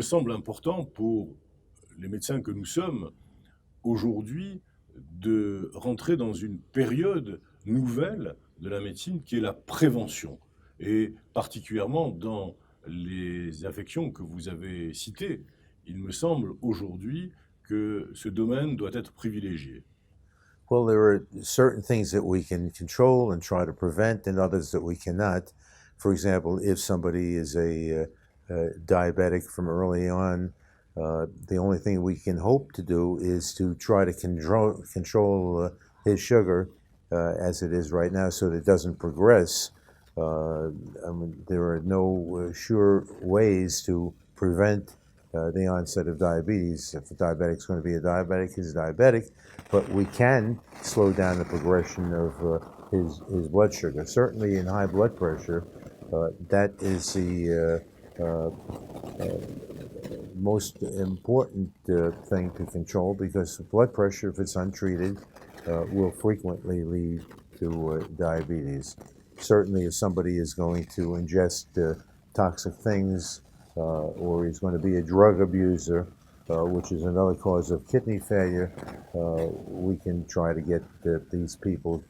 semble important pour les médecins que nous sommes aujourd'hui de rentrer dans une période nouvelle de la médecine qui est la prévention. Et particulièrement dans les affections que vous avez citées, il me semble aujourd'hui que ce domaine doit être privilégié. Well, there are certain things that we can control and try to prevent, and others that we cannot. For example, if somebody is a diabetic from early on, the only thing we can hope to do is to try to control his sugar as it is right now, so that it doesn't progress. I mean, there are no sure ways to prevent the onset of diabetes. If a diabetic is going to be a diabetic, he's a diabetic, but we can slow down the progression of his blood sugar. Certainly in high blood pressure, that is the most important thing to control, because blood pressure, if it's untreated, will frequently lead to diabetes. Certainly if somebody is going to ingest toxic things, or he's going to be a drug abuser, which is another cause of kidney failure, we can try to get these people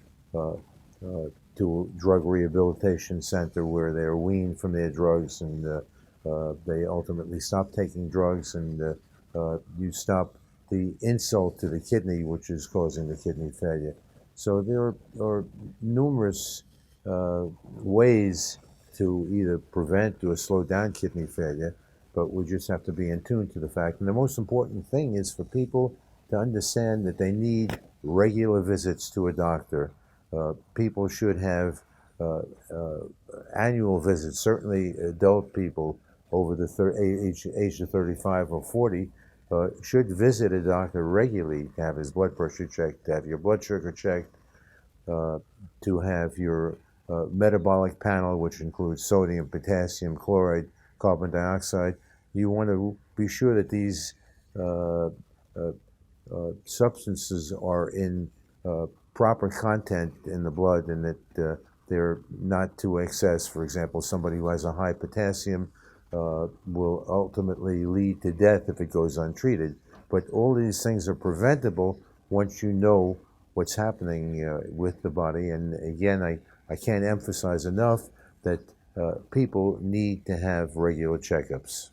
to a drug rehabilitation center where they're weaned from their drugs, and they ultimately stop taking drugs, and you stop the insult to the kidney, which is causing the kidney failure. So there are numerous ways to either prevent or slow down kidney failure, but we just have to be in tune to the fact. And the most important thing is for people to understand that they need regular visits to a doctor. People should have annual visits. Certainly adult people over the age of 35 or 40 should visit a doctor regularly to have his blood pressure checked, to have your blood sugar checked, to have your metabolic panel, which includes sodium, potassium, chloride, carbon dioxide. You want to be sure that these substances are in proper content in the blood, and that they're not to excess. For example, somebody who has a high potassium will ultimately lead to death if it goes untreated. But all these things are preventable once you know what's happening with the body. And again, I can't emphasize enough that people need to have regular checkups.